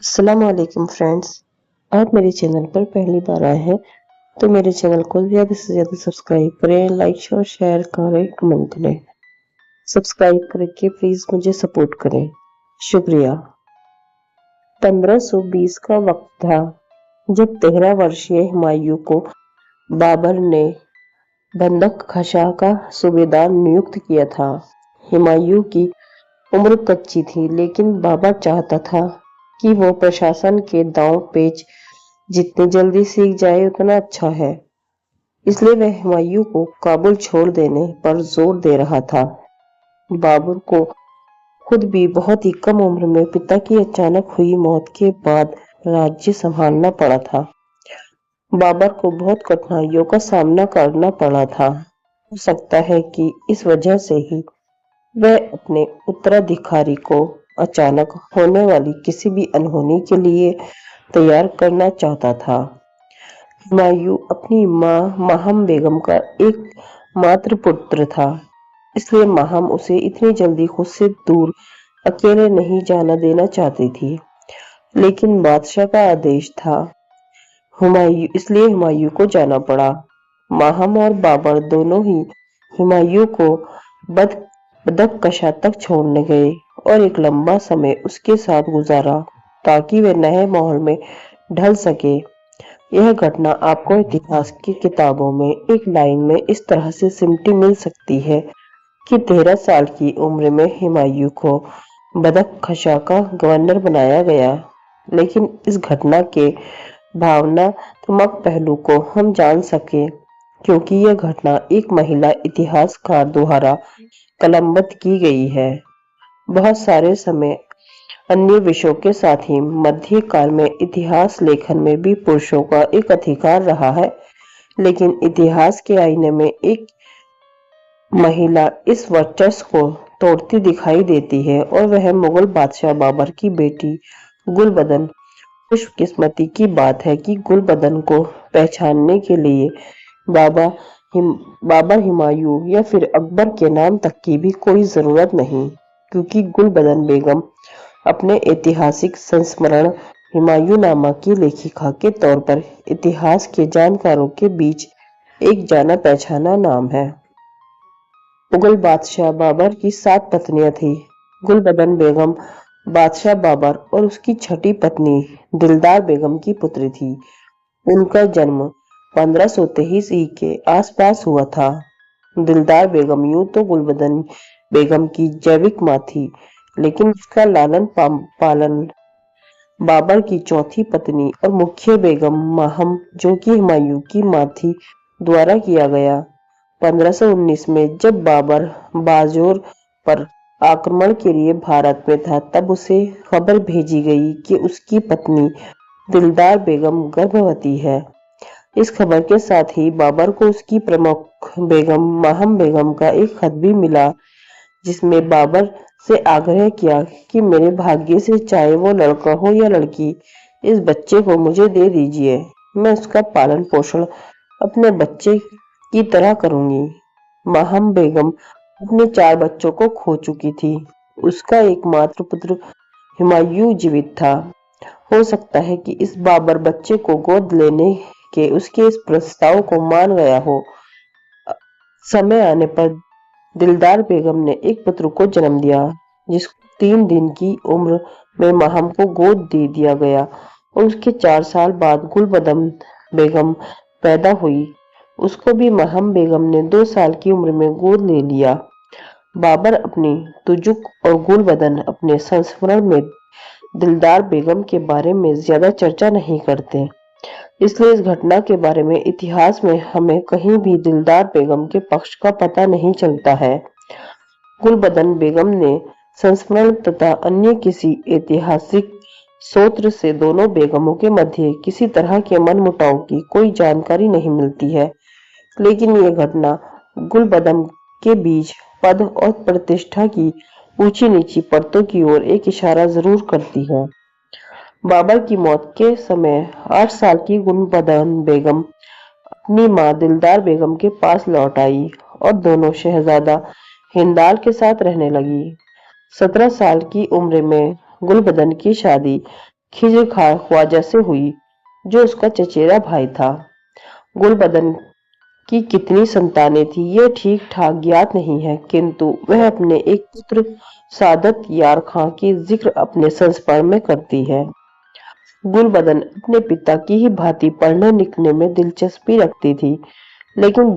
अस्सलाम वालेकुम फ्रेंड्स। आप मेरे चैनल पर पहली बार आए हैं तो मेरे चैनल को ज़्यादा से ज़्यादा सब्सक्राइब करें, लाइक और शेयर करें, कमेंट करें। सब्सक्राइब करके प्लीज़ मुझे सपोर्ट करें, शुक्रिया। 1520 का वक्त था जब 13 वर्षीय हुमायूं को बाबर ने बंदक खशा का सूबेदार नियुक्त किया था। हुमायूं की उम्र कच्ची थी, लेकिन बाबर चाहता था कि वो प्रशासन के दांव पेच जितनी जल्दी सीख जाए उतना अच्छा है। इसलिए वह हुमायूं को काबुल छोड़ देने पर जोर दे रहा था। बाबर को खुद भी बहुत ही कम उम्र में पिता की अचानक हुई मौत के बाद राज्य संभालना पड़ा था। बाबर को बहुत कठिनाइयों का सामना करना पड़ा था। हो सकता है कि इस वजह से ही वह अपने उत्तराधिकारी को अचानक होने वाली किसी भी अनहोनी के लिए तैयार करना चाहता था। हुमायूं अपनी मां माहम बेगम का एक मात्र पुत्र था, इसलिए माहम उसे इतनी जल्दी खुद से दूर अकेले नहीं जाना देना चाहती थी। लेकिन बादशाह का आदेश था, इसलिए हुमायूं को जाना पड़ा। माहम और बाबर दोनों ही हुमायूं को बद बदकशा तक छोड़ने गए और एक लंबा समय उसके साथ गुजारा ताकि वे नए माहौल में ढल सके। यह घटना आपको इतिहास की किताबों में एक लाइन में इस तरह से सिमटी मिल सकती है कि 13 साल की उम्र में हुमायूं को बदख्शां का गवर्नर बनाया गया। लेकिन इस घटना के भावनात्मक पहलू को हम जान सके क्योंकि यह घटना एक महिला इतिहासकार द्वारा कलमबद्ध की गई है। बहुत सारे समय अन्य विषयों के साथ ही मध्यकाल में इतिहास लेखन में भी पुरुषों का एक अधिकार रहा है, लेकिन इतिहास के आईने में एक महिला इस वर्चस्व को तोड़ती दिखाई देती है और वह मुगल बादशाह बाबर की बेटी गुलबदन। खुशकिस्मती की बात है कि गुलबदन को पहचानने के लिए बाबा बाबर हुमायूं या फिर अकबर के नाम तक की भी कोई जरूरत नहीं, क्योंकि गुलबदन बेगम अपने ऐतिहासिक संस्मरण हुमायूंनामा की लेखिका के तौर पर इतिहास के जानकारों के बीच एक जाना पहचाना नाम है। मुगल बादशाह बाबर की 7 पत्नियां थी। गुलबदन बेगम बादशाह बाबर और उसकी छठी पत्नी दिलदार बेगम की पुत्री थी। उनका जन्म 1523 ई के आसपास हुआ था। दिलदार बेगम यूं तो गुलबदन बेगम की जैविक मां थी, लेकिन उसका लालन पालन बाबर की चौथी पत्नी और मुख्य बेगम माहम, जो कि हुमायूं की मां थी, द्वारा किया गया। 1519 में जब बाबर बाजोर पर आक्रमण के लिए भारत में था, तब उसे खबर भेजी गई कि उसकी पत्नी दिलदार बेगम गर्भवती है। इस खबर के साथ ही बाबर को उसकी प्रमुख बेगम माहम बेगम का एक खत भी मिला, जिसमें बाबर से आग्रह किया कि मेरे भाग्य से चाहे वो लड़का हो या लड़की, इस बच्चे को मुझे दे दीजिए। मैं उसका पालन पोषण अपने बच्चे की तरह करूंगी। माहम बेगम अपने 4 बच्चों को खो चुकी थी। उसका एकमात्र पुत्र हुमायूं जीवित था। हो सकता है कि इस बाबर बच्चे को गोद लेने के उसके इस प्रस्ताव को मान गया हो। समय आने पर दिलदार बेगम ने एक पुत्र को जन्म दिया, जिसको 3 दिन की उम्र में माहम को गोद दे दिया गया और उसके 4 साल बाद गुलबदन बेगम पैदा हुई। उसको भी माहम बेगम ने 2 साल की उम्र में गोद ले लिया। बाबर अपनी तुजुक और गुलबदन अपने संस्मरण में दिलदार बेगम के बारे में ज्यादा चर्चा नहीं करते, इसलिए इस घटना के बारे में इतिहास में हमें कहीं भी दिलदार बेगम के पक्ष का पता नहीं चलता है। गुलबदन बेगम ने संस्मरण तथा अन्य किसी ऐतिहासिक स्रोत से दोनों बेगमों के मध्य किसी तरह के मनमुटाव की कोई जानकारी नहीं मिलती है, लेकिन ये घटना गुलबदन के बीच पद और प्रतिष्ठा की ऊंची नीची परतों की ओर एक इशारा जरूर करती है। बाबर की मौत के समय 8 साल की गुलबदन बेगम अपनी मां दिलदार बेगम के पास लौट आई और दोनों शहजादा हिंदाल के साथ रहने लगी। 17 साल की उम्र में गुलबदन की शादी खिजर ख्वाजा से हुई, जो उसका चचेरा भाई था। गुलबदन की कितनी संतानें थी ये ठीक ठाक ज्ञात नहीं है, किंतु वह अपने एक पुत्र सादत यार खां की जिक्र अपने संस्मरण में करती है। गुलबदन अपने पिता की ही भांति पढ़ने लिखने में दिलचस्पी रखती थी, लेकिन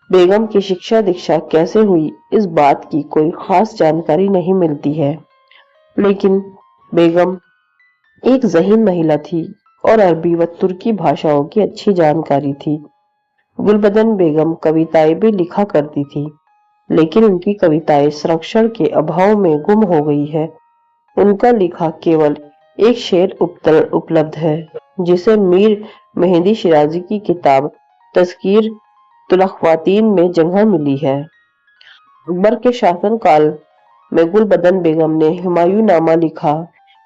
बेगम की शिक्षा दीक्षा कैसे हुई इस बात की कोई खास जानकारी नहीं मिलती है। लेकिन बेगम एक ज़हीन महिला थी और अरबी व तुर्की भाषाओं की अच्छी जानकारी थी। गुलबदन बेगम कविताएं भी लिखा करती थी, लेकिन उनकी कविताएं संरक्षण के अभाव में गुम हो गई है। उनका लिखा केवल एक शेर उपलब्ध है, जिसे मीर मेहंदी शिराजी की किताब तज़किर तुलख्वातीन में जगह मिली है। अकबर के शासनकाल में गुलबदन बेगम ने हुमायूं नामा लिखा।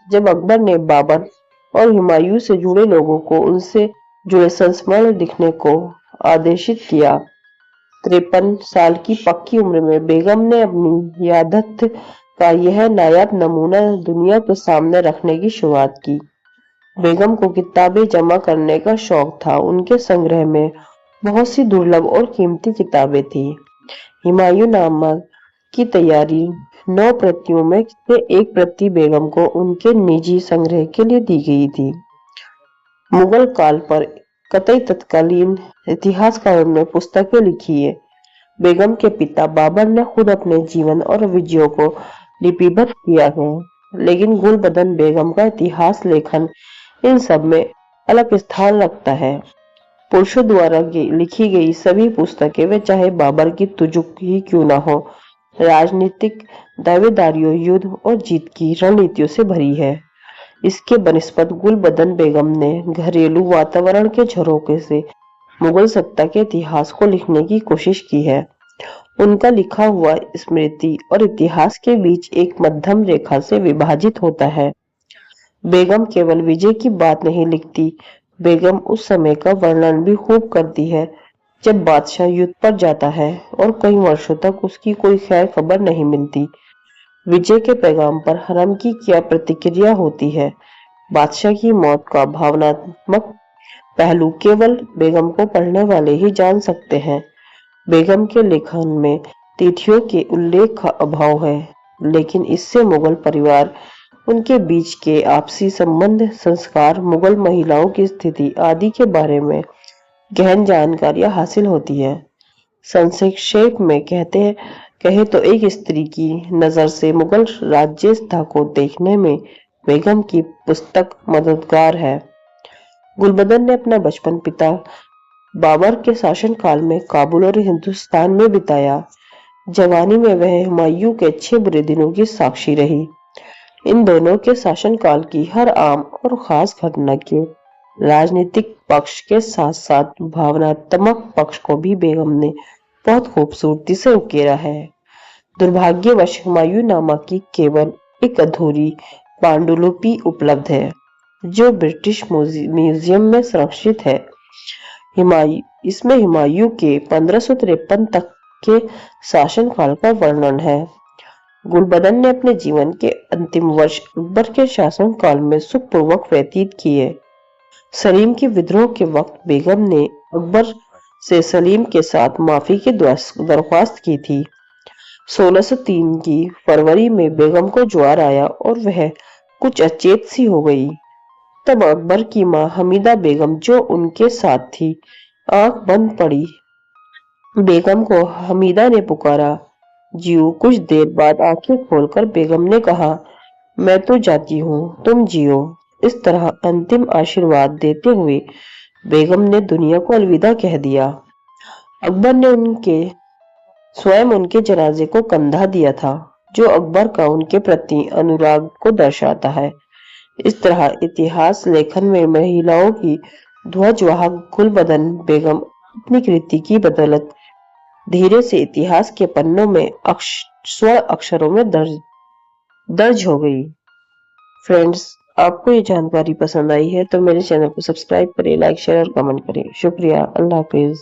जब अकबर ने बाबर और हुमायूं से जुड़े लोगों को उनसे जुड़े संस्मरण लिखने को आदेशित किया। 53 साल की पक्की उम्र में बेगम ने अपनी याददाश्त का यह नायाब नमूना दुनिया के सामने रखने की शुरुआत की। बेगम को किताबें जमा करने का शौक था। उनके संग्रह में बहुत सी दुर्लभ और कीमती किताबें थी। हुमायूं नामा की तैयारी 9 प्रतियों में से एक प्रति बेगम को उनके निजी संग्रह के लिए दी गई थी। मुगल काल पर कतई तत्कालीन इतिहासकारों ने पुस्तकें लिखी है। बेगम के पिता बाबर ने खुद अपने जीवन और विजयों को लिपिबद्ध किया है, लेकिन गुलबदन बेगम का इतिहास लेखन इन सब में अलग स्थान रखता है। पुरुषों द्वारा लिखी गई सभी पुस्तकें वे चाहे बाबर की तुजुक ही क्यों न हो, राजनीतिक दावेदारियों, युद्ध और जीत की रणनीतियों से भरी है। इसके बनिस्बत गुलबदन बेगम ने घरेलू वातावरण के झरोखे से मुगल सत्ता के इतिहास को लिखने की कोशिश की है। उनका लिखा हुआ स्मृति और इतिहास के बीच एक मध्यम रेखा से विभाजित होता है। बेगम केवल विजय की बात नहीं लिखती, बेगम उस समय का वर्णन भी खूब करती है जब बादशाह युद्ध पर जाता है और कई वर्षों तक उसकी कोई खैर खबर नहीं मिलती। विजय के पैगाम पर हरम की क्या प्रतिक्रिया होती है। बादशाह की मौत का भावनात्मक पहलू केवल बेगम को पढ़ने वाले ही जान सकते हैं। बेगम के लेखन में तिथियों के उल्लेख का अभाव है, लेकिन इससे मुगल परिवार, उनके बीच के आपसी संबंध, संस्कार, मुगल महिलाओं की स्थिति आदि के बारे में गहन जानकारियां हासिल होती है। संक्षेप में कहे तो एक स्त्री की नजर से मुगल राज्यस्था को देखने में बेगम की पुस्तक मददगार है। गुलबदन ने अपना बचपन पिता बाबर के शासनकाल में काबुल और हिंदुस्तान में बिताया। जवानी में वह हुमायूं के अच्छे बुरे दिनों की साक्षी रही। इन दोनों के शासनकाल की हर आम और खास घटना के राजनीतिक पक्ष के साथ साथ भावनात्मक पक्ष को भी बेगम ने बहुत खूबसूरती से उकेरा है। दुर्भाग्यवश हुमायूं नामा की केवल एक अधूरी पांडुलिपि उपलब्ध है, जो ब्रिटिश म्यूजियम में सुरक्षित है। इसमें हुमायूं के 1553 तक के शासनकाल का वर्णन है। गुलबदन ने अपने जीवन के अंतिम वर्ष अकबर के शासनकाल में सुखपूर्वक व्यतीत किए। सलीम के विद्रोह के वक्त बेगम ने अकबर से सलीम के साथ माफी की दरख्वास्त की थी। 1603 की फरवरी में बेगम को ज्वर आया और वह कुछ अचेत सी हो गई। तब अकबर की मां हमीदा बेगम, जो उनके साथ थी, आंख बंद पड़ी। बेगम को हमीदा ने पुकारा, जियो। कुछ देर बाद आंखें खोलकर बेगम ने कहा, मैं तो जाती हूँ, तुम जियो। इस तरह अंतिम आशीर्वाद देते हुए बेगम ने दुनिया को अलविदा कह दिया। अकबर ने स्वयं उनके जनाजे को कंधा दिया था, जो अकबर का उनके प्रति अनुराग को दर्शाता है। इस तरह इतिहास लेखन में महिलाओं की ध्वजवाहक गुलबदन बेगम अपनी कृति की बदौलत धीरे से इतिहास के पन्नों में स्वर्ण अक्षरों में दर्ज हो गई। फ्रेंड्स, आपको ये जानकारी पसंद आई है तो मेरे चैनल को सब्सक्राइब करें, लाइक, शेयर और कमेंट करें। शुक्रिया। अल्लाह हाफिज।